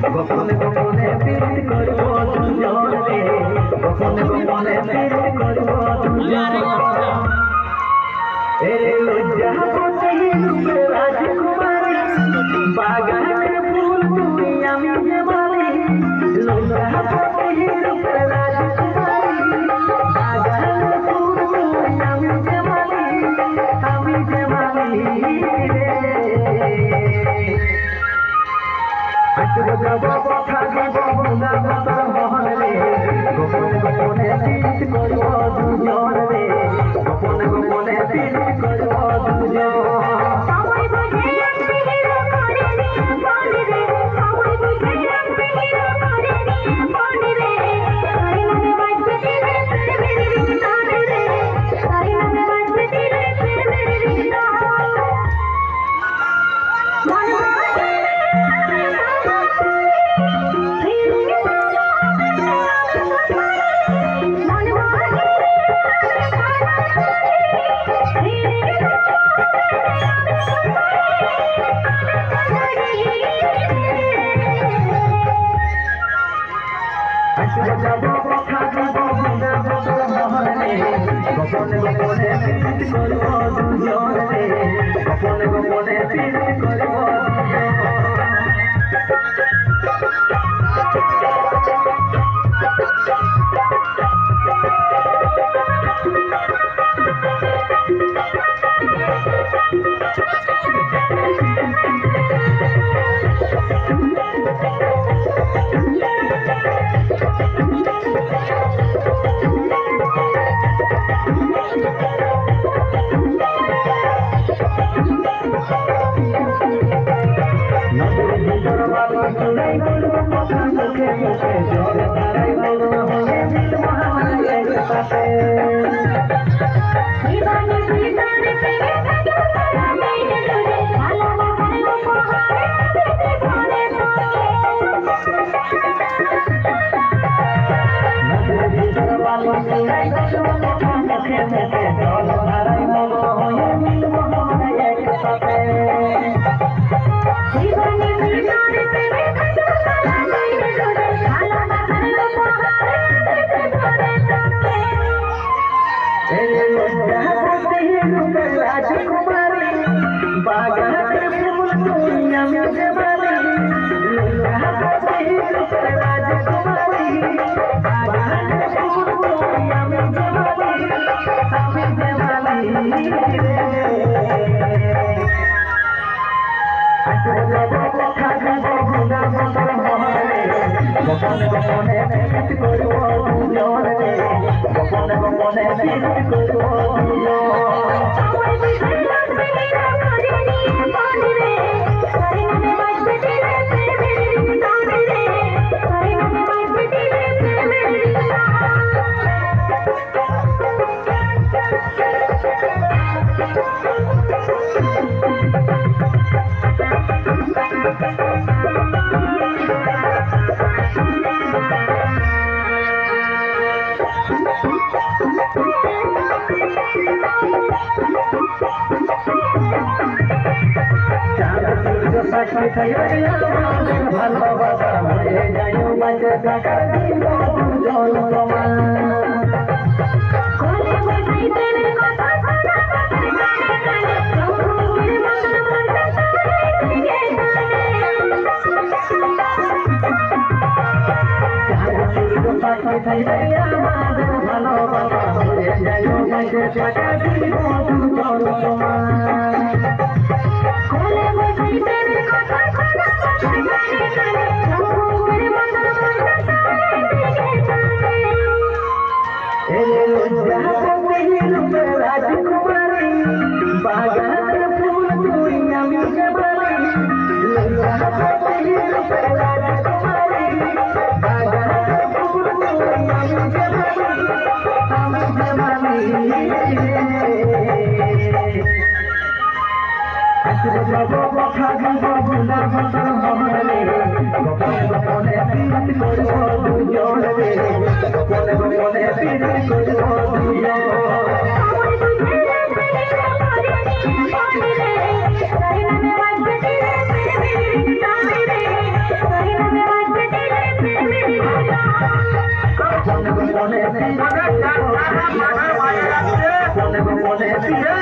গোপনে গোপনে প্রীত করব দুজন রে গোপনে গোপনে প্রীত করব দুজন এরে লজ্জা পতি রূপে রাজকুমারী বাগানের ফুল তুমি আমি যে মালি লজ্জা পতি রূপে রাজকুমারী বাগানের ফুল তুমি আমি যে মালি যাব কথা যাব ভোলা মাতার মহলে গোপনে গোপনে প্রীত করব দুজন রে গোপনে গোপনে প্রীত করব দুজন সবাই বুঝে আসবে হিরো করে রে বল রে সবাই বুঝে আসবে হিরো করে রে বল রে তাই নামে বাজবে দিলে মেরে রিংটন রে তাই নামে বাজবে দিলে মেরে রিংটন যাব কথা যাব ভোলা মাতার মহলে গোপনে গোপনে প্রীত করব দুজন রে গোপনে গোপনে প্রীত করব রাজকুমারী বাগানের ফুল তুমি আমি যে মালি রাজকুমারী বাগানের ফুল তুমি আমি যে মালি যাব কথা যাব ভোলা মাতার মহলে গোপনে গোপনে প্রীত করব দুজন রে গোপনে গোপনে প্রীত করব দুজন সবাই বুঝে আসবে হিরো করে রে বল রে তাই নামে বাজবে দিলে মেরে রিংটন রে তাই নামে বাজবে দিলে মেরে রিংটন সাক্ষী থাকবে ভালোবাসা হয়ে যায় মাঝে থাকা দিব দুজন তোমার কোলে বসাই প্রেমের কথা শোনা কানে কানে রঙের মতন মনটা সারে দিকে সাক্ষী থাকবে আমাদের ভালোবাসা হয়ে যায় মাঝে থাকা দিব দুজন তোমার কোলে বসাই প্রেমের কথা শোনা কানে কানে রঙের মতন মনটা সারে দিকে রাজকুমারী বাগানের ফুল তুই আমি যে মালি রাজকুমারী বাগানের ফুল তুই আমি যে মালি যাব কথা যাব ভোলা মাতার মহলে গোপনে গোপনে প্রীত করব দুজন রে গোপনে গোপনে প্রীত করব দুজন সবাই বুঝে আসবে হিরো করে রে বল রে তাই নামে বাজবে দিলে মেরে রিংটন রে তাই নামে গোপনে গোপনে